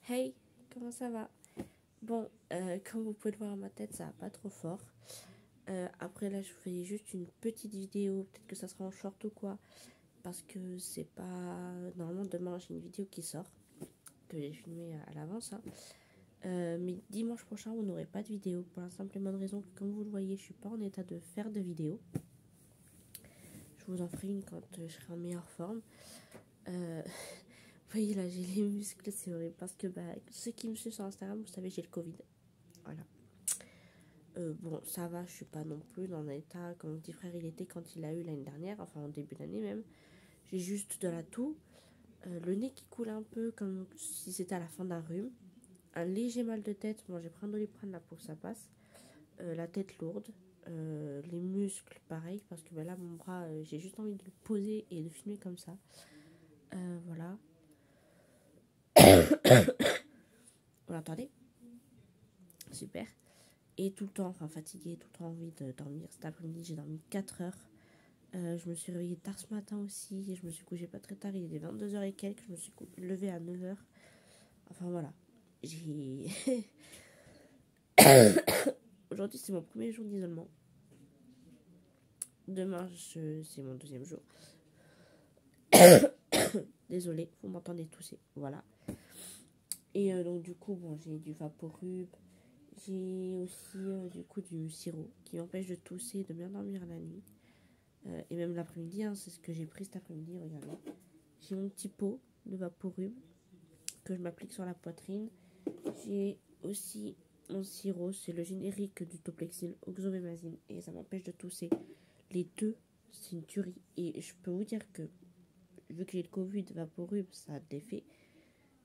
Hey, comment ça va? Bon, comme vous pouvez le voir à ma tête, ça va pas trop fort. Après là, je fais juste une petite vidéo, peut-être que ça sera en short ou quoi, parce que c'est pas... Normalement, demain, j'ai une vidéo qui sort, que j'ai filmée à l'avance, hein. Mais dimanche prochain, vous n'aurez pas de vidéo, pour la simple et bonne raison que, comme vous le voyez, je suis pas en état de faire de vidéo. Je vous en ferai une quand je serai en meilleure forme. Vous voyez là, j'ai les muscles, c'est horrible, parce que ceux qui me suivent sur Instagram, vous savez, j'ai le Covid. Voilà. Bon, ça va, je suis pas non plus dans un état comme mon petit frère il était quand il l'a eu l'année dernière, enfin en début d'année même. J'ai juste de la toux, le nez qui coule un peu comme si c'était à la fin d'un rhume, un léger mal de tête, bon j'ai pris un Doliprane là pour que ça passe, la tête lourde, les muscles pareil, parce que là mon bras, j'ai juste envie de le poser et de filmer comme ça. Voilà. Vous l'entendez? Super. Et tout le temps, enfin fatiguée, tout le temps envie de dormir. Cet après-midi j'ai dormi 4 heures. Je me suis réveillée tard ce matin aussi. Et je me suis couchée pas très tard. Il était 22 heures et quelques. Je me suis levée à 9 heures. Enfin voilà. J'ai. Aujourd'hui, c'est mon premier jour d'isolement. Demain, c'est mon deuxième jour. Désolée, vous m'entendez tousser. Voilà. Et donc, du coup, bon, j'ai du Vaporub. J'ai aussi du coup du sirop qui m'empêche de tousser et de bien dormir la nuit. Et même l'après-midi, hein, c'est ce que j'ai pris cet après-midi. Regardez. J'ai mon petit pot de Vaporub que je m'applique sur la poitrine. J'ai aussi mon sirop, c'est le générique du Toplexil, oxomemazine, et ça m'empêche de tousser. Les deux, c'est une tuerie. Et je peux vous dire que, vu que j'ai le Covid, Vaporub, ça a de l'effet.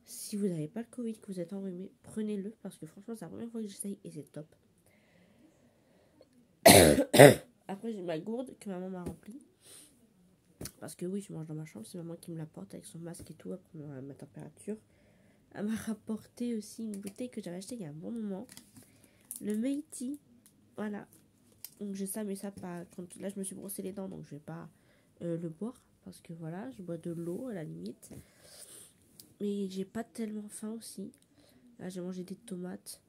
Si vous n'avez pas le Covid, que vous êtes enrhumé, prenez-le, parce que franchement, c'est la première fois que j'essaye et c'est top. Après, j'ai ma gourde que maman m'a remplie. Parce que oui, je mange dans ma chambre, c'est maman qui me l'apporte avec son masque et tout, après ma température. Elle m'a rapporté aussi une bouteille que j'avais achetée il y a un bon moment. Le Meiti, voilà. Donc j'ai ça, mais ça pas. Là, je me suis brossé les dents, donc je vais pas le boire. Parce que voilà, je bois de l'eau à la limite. Mais j'ai pas tellement faim aussi. Là, j'ai mangé des tomates,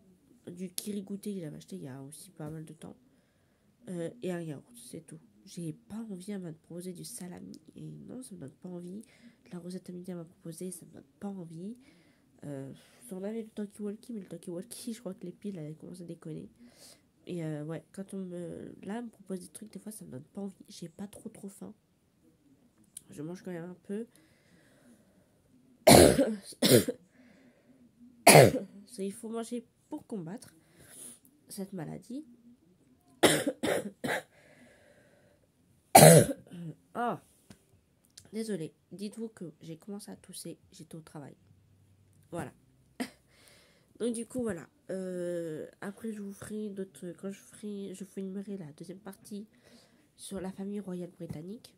du kirigouté que j'avais acheté il y a aussi pas mal de temps. Et un yaourt, c'est tout. J'ai pas envie, elle m'a proposé du salami. Et non, ça me donne pas envie. La rosette à midi, elle m'a proposé, ça me donne pas envie. On avait le talkie-walkie, mais le talkie-walkie, je crois que les piles avaient commencé à déconner. Et ouais, quand là, on me propose des trucs, des fois, ça me donne pas envie. J'ai pas trop faim. Je mange quand même un peu. Il faut manger pour combattre cette maladie. Oh, désolé. Dites-vous que j'ai commencé à tousser, j'étais au travail. Voilà. Donc du coup, voilà. Après, je vous ferai d'autres... Quand je filmerai la deuxième partie sur la famille royale britannique.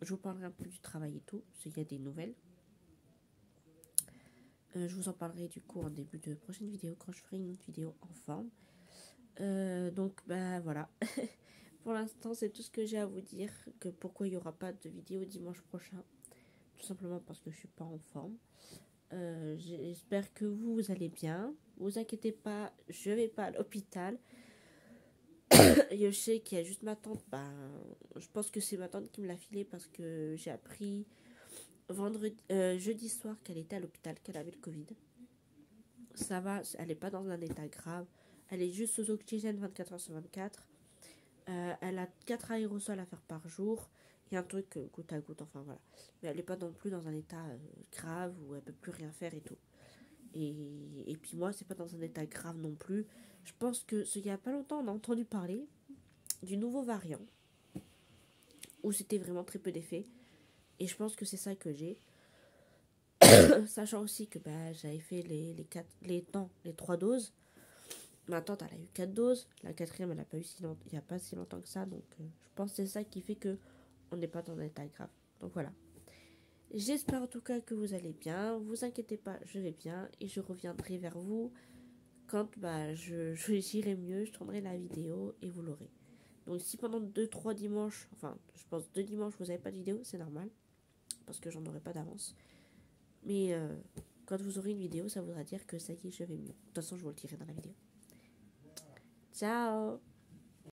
Je vous parlerai un peu du travail et tout, s'il y a des nouvelles. Je vous en parlerai du coup en début de prochaine vidéo quand je ferai une autre vidéo en forme. Donc voilà. Pour l'instant, c'est tout ce que j'ai à vous dire. Que pourquoi il n'y aura pas de vidéo dimanche prochain. Tout simplement parce que je suis pas en forme. J'espère que vous allez bien. Vous inquiétez pas, je vais pas à l'hôpital. Je sais qu'il y a juste ma tante. Je pense que c'est ma tante qui me l'a filé parce que j'ai appris jeudi soir qu'elle était à l'hôpital, qu'elle avait le Covid. Ça va, elle n'est pas dans un état grave. Elle est juste sous oxygène 24 heures sur 24. Elle a 4 aérosols à faire par jour. Et un truc goutte à goutte, enfin voilà. Mais elle n'est pas non plus dans un état grave où elle peut plus rien faire et tout. Et puis moi, c'est pas dans un état grave non plus. Je pense que il y a pas longtemps, on a entendu parler du nouveau variant où c'était vraiment très peu d'effets. Et je pense que c'est ça que j'ai. Sachant aussi que j'avais fait les 3 doses. Ma tante, elle a eu 4 doses. La quatrième, elle n'a pas eu il n'y a pas si longtemps que ça. Donc, je pense que c'est ça qui fait que on n'est pas dans un état grave. Donc, voilà. J'espère en tout cas que vous allez bien. Vous inquiétez pas, je vais bien. Et je reviendrai vers vous quand j'irai mieux. Je tournerai la vidéo et vous l'aurez. Donc, si pendant 2-3 dimanches, enfin, je pense 2 dimanches, vous n'avez pas de vidéo, c'est normal. Parce que j'en aurai pas d'avance. Mais quand vous aurez une vidéo, ça voudra dire que ça y est, je vais mieux. De toute façon, je vous le dirai dans la vidéo. Ciao!